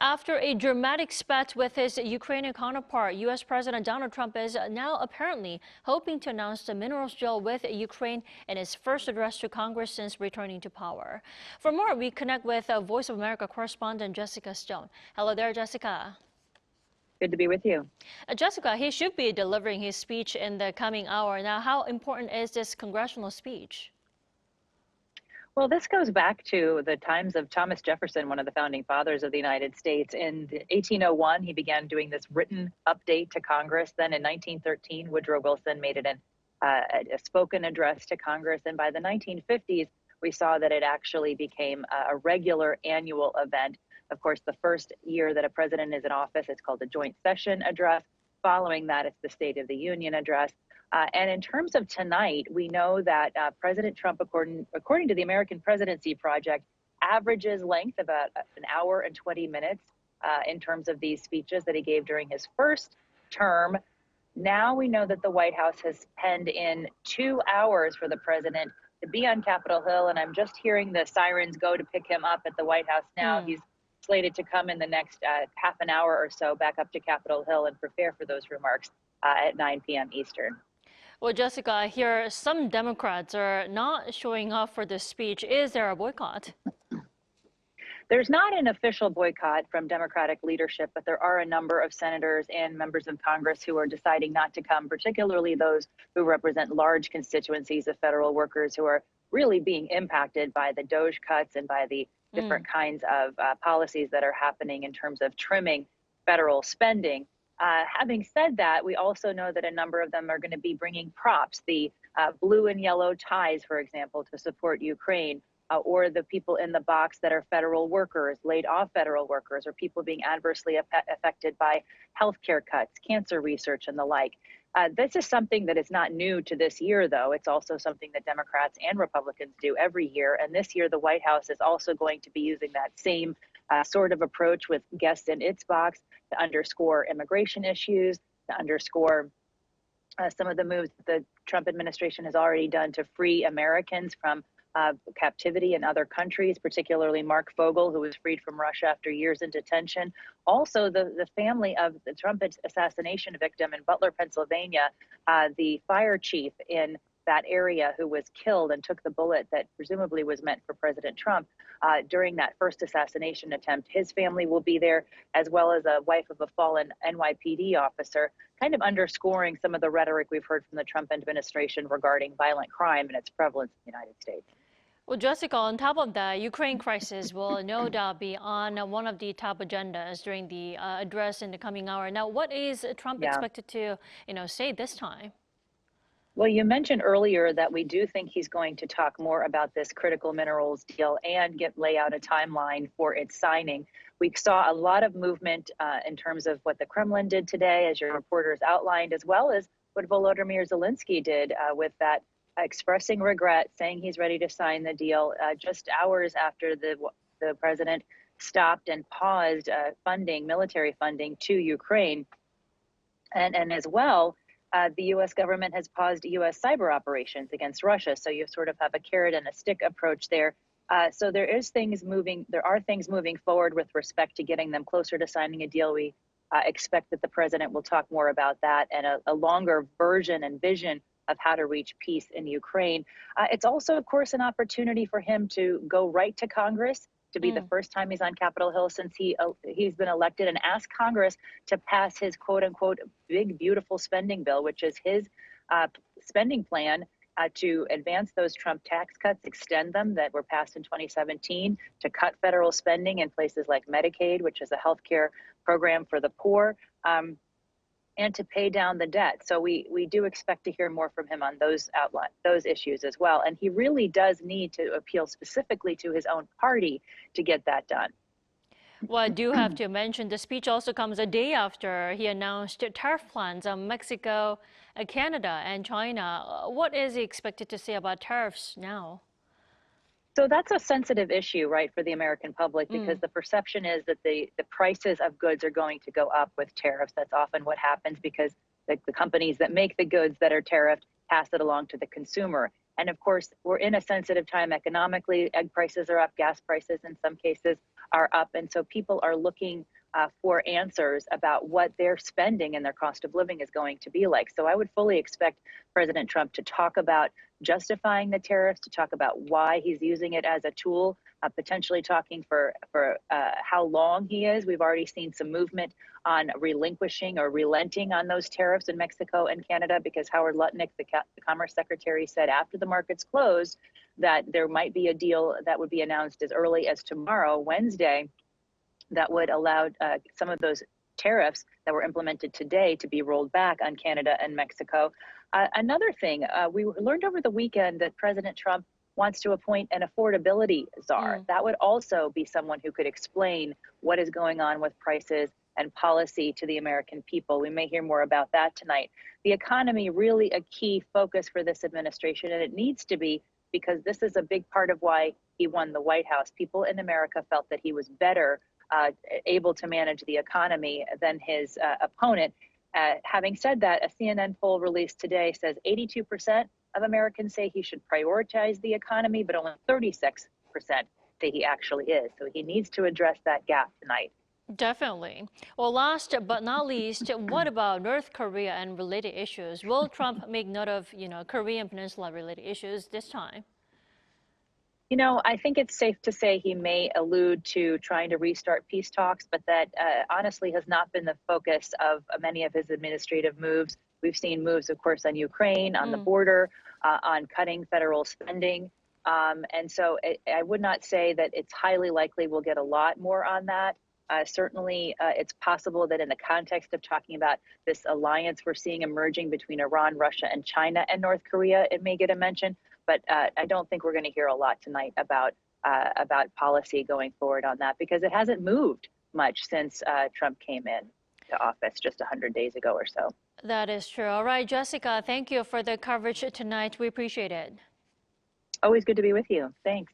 After a dramatic spat with his Ukrainian counterpart, U.S. President Donald Trump is now apparently hoping to announce the minerals deal with Ukraine in his first address to Congress since returning to power. For more, we connect with Voice of America correspondent Jessica Stone. Hello there, Jessica. Good to be with you. Jessica, he should be delivering his speech in the coming hour. Now, how important is this congressional speech? Well, this goes back to the times of Thomas Jefferson, one of the founding fathers of the United States. In 1801, he began doing this written update to Congress. Then in 1913, Woodrow Wilson made it a spoken address to Congress. And by the 1950s, we saw that it actually became a regular annual event. Of course, the first year that a president is in office, it's called a joint session address. Following that, it's the State of the Union address. And in terms of tonight, we know that President Trump, according to the American Presidency Project, averages length about an hour and 20 minutes in terms of these speeches that he gave during his first term. Now we know that the White House has penned in 2 hours for the president to be on Capitol Hill. And I'm just hearing the sirens go to pick him up at the White House now. He's slated to come in the next half an hour or so back up to Capitol Hill and prepare for those remarks at 9 p.m. Eastern. Well, Jessica, I hear some Democrats are not showing up for this speech. Is there a boycott? There's not an official boycott from Democratic leadership, but there are a number of senators and members of Congress who are deciding not to come, particularly those who represent large constituencies of federal workers who are really being impacted by the DOGE cuts and by the different kinds of policies that are happening in terms of trimming federal spending. Having said that, we also know that a number of them are going to be bringing props, the blue and yellow ties, for example, to support Ukraine, or the people in the box that are federal workers, laid off federal workers, or people being adversely affected by healthcare cuts, cancer research, and the like. This is something that is not new to this year, though. It's also something that Democrats and Republicans do every year. And this year, the White House is also going to be using that same sort of approach with guests in its box to underscore immigration issues, to underscore some of the moves that the Trump administration has already done to free Americans from captivity in other countries, particularly Mark Fogel, who was freed from Russia after years in detention. Also, the family of the Trump assassination victim in Butler, Pennsylvania, the fire chief in that area who was killed and took the bullet that presumably was meant for President Trump during that first assassination attempt. His family will be there, as well as a wife of a fallen NYPD officer, kind of underscoring some of the rhetoric we've heard from the Trump administration regarding violent crime and its prevalence in the United States. Well, Jessica, on top of that, Ukraine crisis will no doubt be on one of the top agendas during the address in the coming hour. Now, what is Trump expected to, say this time? Well, you mentioned earlier that we do think he's going to talk more about this critical minerals deal and lay out a timeline for its signing. We saw a lot of movement in terms of what the Kremlin did today, as your reporters outlined, as well as what Volodymyr Zelensky did with that expressing regret, saying he's ready to sign the deal just hours after the president stopped and paused military funding to Ukraine. And as well, the U.S. government has paused U.S. cyber operations against Russia. So you sort of have a carrot and a stick approach there. So there are things moving forward with respect to getting them closer to signing a deal. We expect that the president will talk more about that and a longer version and vision of how to reach peace in Ukraine. It's also, of course, an opportunity for him to go right to Congress, to be the first time he's on Capitol Hill since he's been elected, and ask Congress to pass his quote unquote big, beautiful spending bill, which is his spending plan to advance those Trump tax cuts, extend them that were passed in 2017, to cut federal spending in places like Medicaid, which is a healthcare program for the poor, and to pay down the debt. So we do expect to hear more from him on those issues as well. And he really does need to appeal specifically to his own party to get that done. Well, I do have to mention the speech also comes a day after he announced tariff plans on Mexico, Canada, and China. What is he expected to say about tariffs now? So that's a sensitive issue, right, for the American public, because the perception is that the prices of goods are going to go up with tariffs. That's often what happens because the companies that make the goods that are tariffed pass it along to the consumer. And of course, we're in a sensitive time economically. Egg prices are up, gas prices in some cases are up. And so people are looking for answers about what their spending and their cost of living is going to be like. So I would fully expect President Trump to talk about justifying the tariffs, to talk about why he's using it as a tool, potentially talking for how long he is. We've already seen some movement on relinquishing or relenting on those tariffs in Mexico and Canada, because Howard Lutnick, the Commerce Secretary, said after the markets closed that there might be a deal that would be announced as early as tomorrow, Wednesday, that would allow some of those tariffs that were implemented today to be rolled back on Canada and Mexico. Another thing, we learned over the weekend that President Trump wants to appoint an affordability czar. That would also be someone who could explain what is going on with prices and policy to the American people. We may hear more about that tonight. The economy, really a key focus for this administration, and it needs to be, because this is a big part of why he won the White House. People in America felt that he was better able to manage the economy than his opponent. Having said that, a CNN poll released today says 82% of Americans say he should prioritize the economy, but only 36% say he actually is. So he needs to address that gap tonight. Definitely. Well, last but not least, what about North Korea and related issues? Will Trump make note of, Korean Peninsula related issues this time? I think it's safe to say he may allude to trying to restart peace talks, but that honestly has not been the focus of many of his administrative moves. We've seen moves, of course, on Ukraine, on the border, on cutting federal spending. And so I would not say that it's highly likely we'll get a lot more on that. Certainly, it's possible that in the context of talking about this alliance we're seeing emerging between Iran, Russia, and China and North Korea, it may get a mention. But I don't think we're going to hear a lot tonight about policy going forward on that, because it hasn't moved much since Trump came in to office just 100 days ago or so. That is true. All right, Jessica, thank you for the coverage tonight. We appreciate it. Always good to be with you. Thanks.